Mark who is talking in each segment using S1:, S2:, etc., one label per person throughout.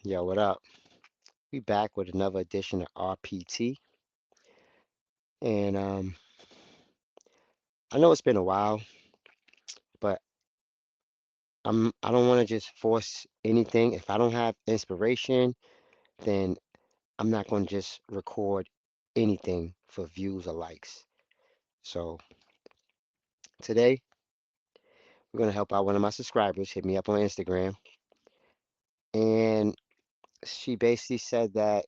S1: Yo, what up? We back with another edition of RPT. And I know it's been a while, but I don't want to just force anything. If I don't have inspiration, then I'm not going to just record anything for views or likes. So today we're going to help out one of my subscribers hit me up on Instagram, and she basically said that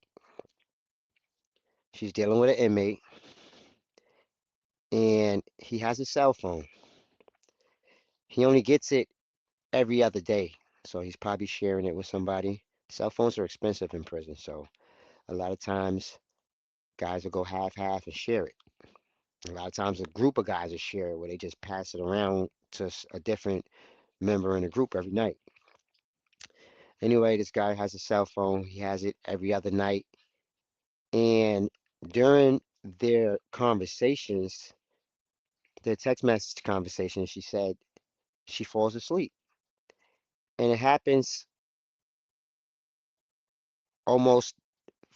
S1: she's dealing with an inmate and he has a cell phone. He only gets it every other day. So he's probably sharing it with somebody. Cell phones are expensive in prison, so a lot of times guys will go half-half and share it. A lot of times a group of guys will share it where they just pass it around to a different member in the group every night. Anyway, this guy has a cell phone. He has it every other night. And during their conversations, their text message conversations, she said she falls asleep. And it happens almost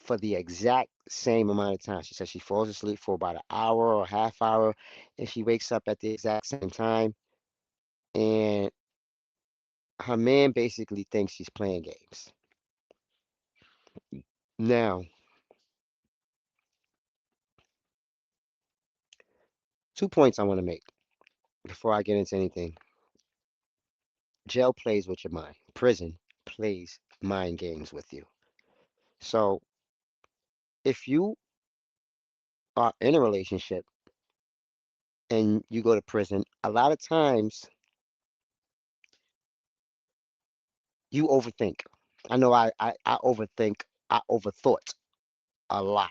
S1: for the exact same amount of time. She says she falls asleep for about an hour or half hour, and she wakes up at the exact same time. And her man basically thinks she's playing games. Now, 2 points I want to make before I get into anything. Jail plays with your mind. Prison plays mind games with you. So if you are in a relationship and you go to prison, a lot of times you overthink. I know I overthink, I overthought a lot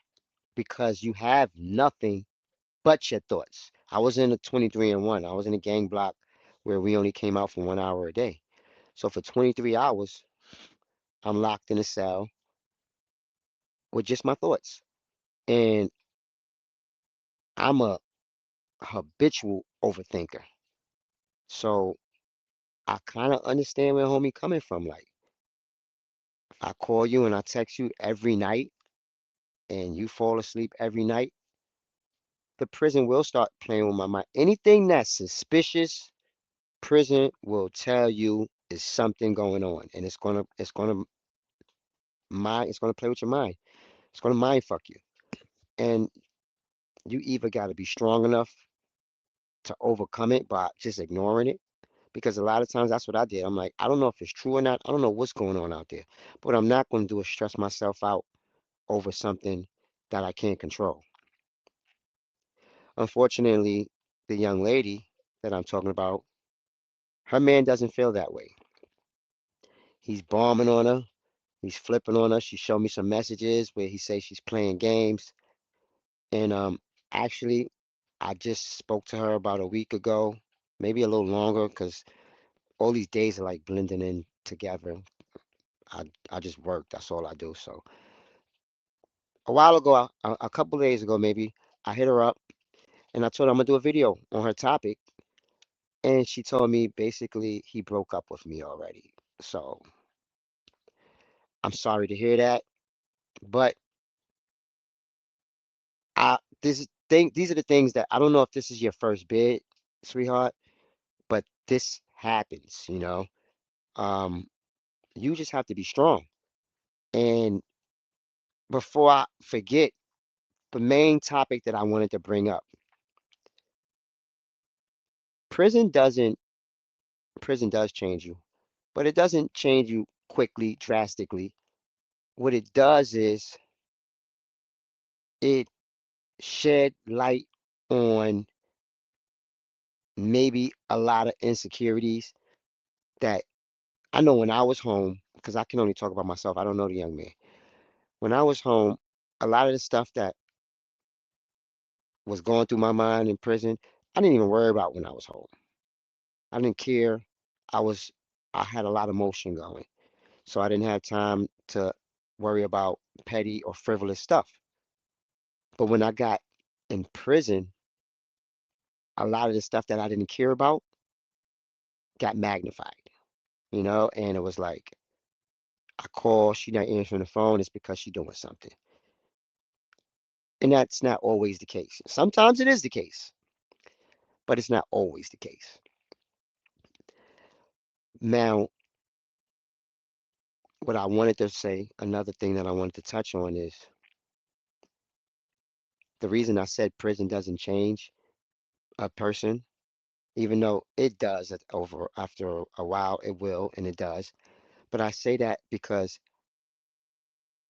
S1: because you have nothing but your thoughts. I was in a 23 and 1. I was in a gang block where we only came out for 1 hour a day. So for 23 hours, I'm locked in a cell with just my thoughts. And I'm a habitual overthinker. So I kind of understand where homie coming from. Like, if I call you and I text you every night and you fall asleep every night, the prison will start playing with my mind. Anything that's suspicious, prison will tell you is something going on, and it's gonna play with your mind. It's gonna mind fuck you, and you either got to be strong enough to overcome it by just ignoring it. Because a lot of times that's what I did. I'm like, I don't know if it's true or not. I don't know what's going on out there. But what I'm not going to do is stress myself out over something that I can't control. Unfortunately, the young lady that I'm talking about, her man doesn't feel that way. He's bombing on her. He's flipping on her. She showed me some messages where he says she's playing games. And actually, I just spoke to her about a week ago, maybe a little longer, because all these days are like blending in together. I just work. That's all I do. So a while ago, a couple days ago, maybe I hit her up and I told her I'm gonna do a video on her topic, and she told me basically he broke up with me already. So I'm sorry to hear that, but these are the things that I don't know if this is your first bid, sweetheart, but this happens. Um, you just have to be strong. And before I forget, the main topic that I wanted to bring up, prison doesn't prison does change you, but it doesn't change you quickly, drastically. What it does is it shed light on maybe a lot of insecurities that I know when I was home, because I can only talk about myself. I don't know the young man. When I was home, a lot of the stuff that was going through my mind in prison, I didn't even worry about when I was home. I didn't care. I was, I had a lot of motion going. So I didn't have time to worry about petty or frivolous stuff. But when I got in prison, a lot of the stuff that I didn't care about got magnified, and it was like I call, she not answering the phone, it's because she doing something. And that's not always the case. Sometimes it is the case, but it's not always the case. Now, what I wanted to say, another thing that I wanted to touch on is the reason I said prison doesn't change a person, even though it does over after a while, it will, and it does. But I say that because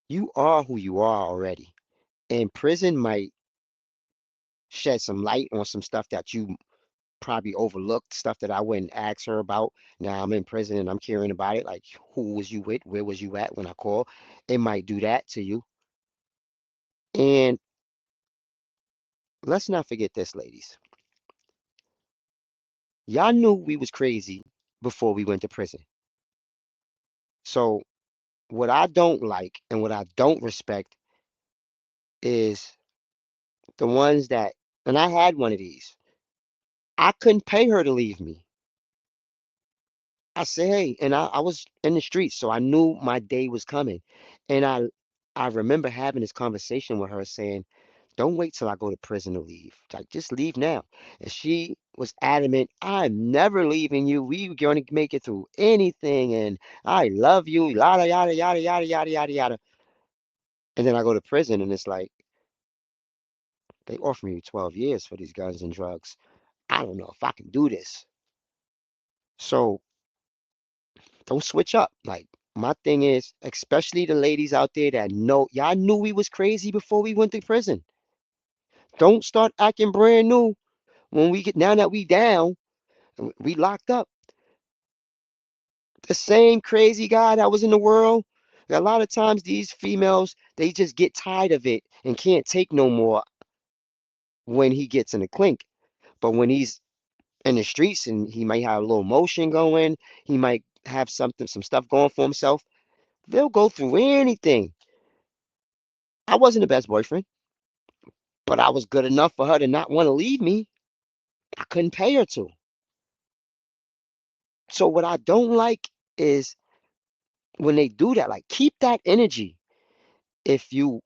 S1: you are who you are already. And prison might shed some light on some stuff that you probably overlooked, stuff that I wouldn't ask her about. Now I'm in prison and I'm caring about it. Like, who was you with? Where was you at when I called? It might do that to you. And let's not forget this, ladies. Y'all knew we was crazy before we went to prison. So what I don't like and what I don't respect is the ones that, and I had one of these. I couldn't pay her to leave me. I said, hey, and I was in the streets, so I knew my day was coming. And I remember having this conversation with her saying, don't wait till I go to prison to leave. Like, just leave now. And she was adamant, I'm never leaving you. We going to make it through anything. And I love you. Yada, yada, yada, yada, yada, yada, yada. And then I go to prison and it's like, they offer me 12 years for these guns and drugs. I don't know if I can do this. So don't switch up. Like, my thing is, especially the ladies out there that know, y'all knew we was crazy before we went to prison. Don't start acting brand new when we get, now that we down, we locked up. The same crazy guy that was in the world. A lot of times these females, they just get tired of it and can't take no more when he gets in a clink. But when he's in the streets and he might have a little motion going, he might have something, some stuff going for himself, they'll go through anything. I wasn't the best boyfriend, but I was good enough for her to not want to leave me. I couldn't pay her to. So what I don't like is when they do that, like keep that energy. If you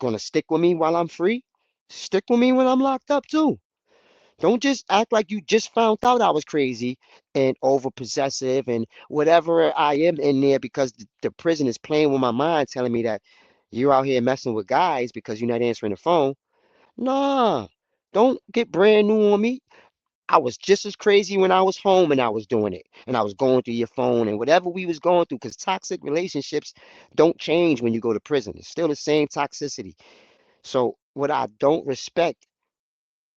S1: gonna stick with me while I'm free, stick with me when I'm locked up too. Don't just act like you just found out I was crazy and over possessive and whatever I am in there because the prison is playing with my mind, telling me that you're out here messing with guys because you're not answering the phone. Nah, don't get brand new on me. I was just as crazy when I was home and I was doing it. And I was going through your phone and whatever we was going through, because toxic relationships don't change when you go to prison. It's still the same toxicity. So what I don't respect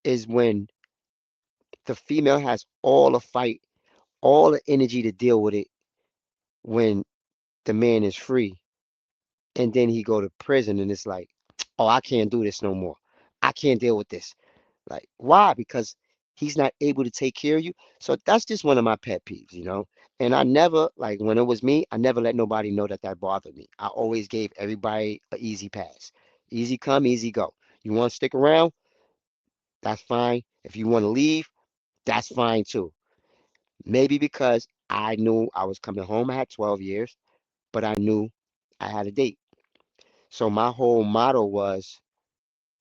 S1: is when the female has all the fight, all the energy to deal with it when the man is free. And then he go to prison and it's like, oh, I can't do this no more. I can't deal with this. Like, why? Because he's not able to take care of you. So that's just one of my pet peeves, you know? And I never, like, when it was me, I never let nobody know that that bothered me. I always gave everybody an easy pass. Easy come, easy go. You want to stick around? That's fine. If you want to leave, that's fine too. Maybe because I knew I was coming home. I had 12 years, but I knew I had a date. So my whole motto was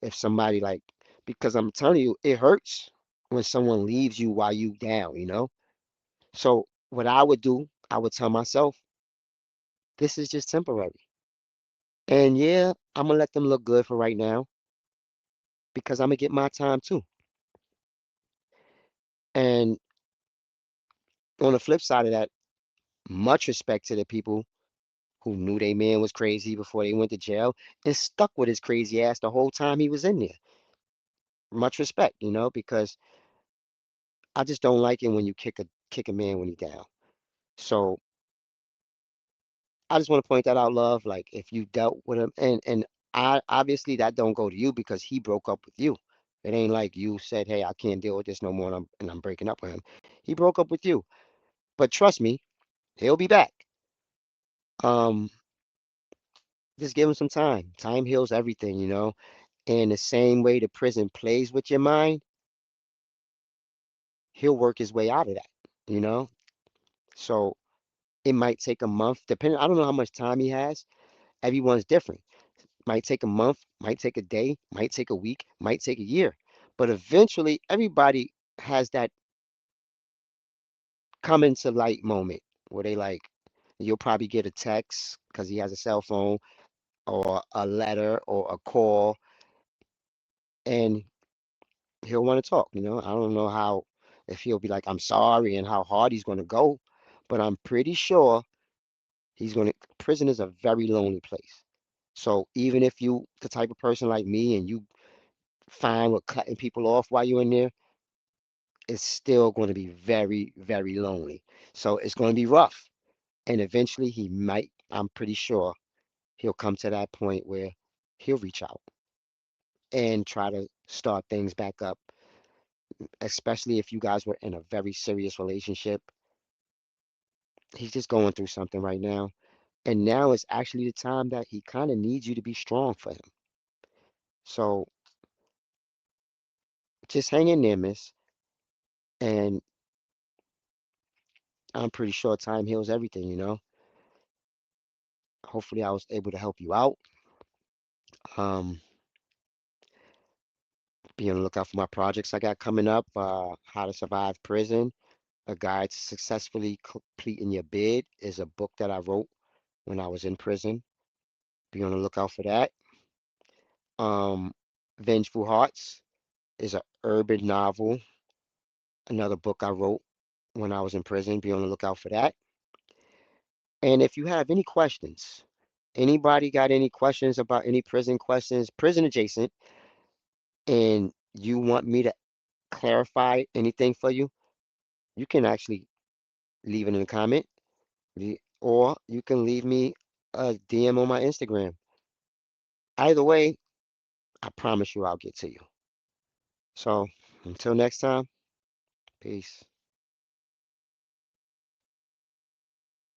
S1: if somebody like, because I'm telling you, it hurts when someone leaves you while you down, you know? So what I would do, I would tell myself, this is just temporary. And yeah, I'm gonna let them look good for right now because I'm gonna get my time too. And on the flip side of that, much respect to the people who knew their man was crazy before they went to jail and stuck with his crazy ass the whole time he was in there. Much respect, you know, because I just don't like it when you kick a man when he down. So I just want to point that out, love. Like if you dealt with him, and I obviously that don't go to you because he broke up with you. It ain't like you said, "Hey, I can't deal with this no more," and I'm breaking up with him. He broke up with you, but trust me, he'll be back. Um, just give him some time. Time heals everything, you know. And the same way the prison plays with your mind, he'll work his way out of that, you know. So It might take a month, depending. I don't know how much time he has. Everyone's different. Might take a month, might take a day, might take a week, might take a year. But eventually, everybody has that coming to light moment where they like, you'll probably get a text because he has a cell phone or a letter or a call, and he'll want to talk. I don't know how, if he'll be like, I'm sorry, and how hard he's going to go, but I'm pretty sure prison is a very lonely place. So even if you the type of person like me and you fine with cutting people off while you're in there, it's still going to be very, very lonely. So it's going to be rough. And eventually I'm pretty sure he'll come to that point where he'll reach out and try to start things back up, especially if you guys were in a very serious relationship. He's just going through something right now. And now is actually the time that he kind of needs you to be strong for him. So just hang in there, miss. And I'm pretty sure time heals everything. Hopefully I was able to help you out. Um, be on the lookout for my projects I got coming up. How to Survive Prison, A Guide to Successfully Completing Your Bid is a book that I wrote when I was in prison. Be on the lookout for that. Um, Vengeful Hearts is a urban novel, another book I wrote when I was in prison. Be on the lookout for that. And if you have any questions, anybody got any questions about any prison questions, prison adjacent, and you want me to clarify anything for you, you can actually leave it in a comment, or you can leave me a DM on my Instagram. Either way, I promise you I'll get to you. So until next time, peace.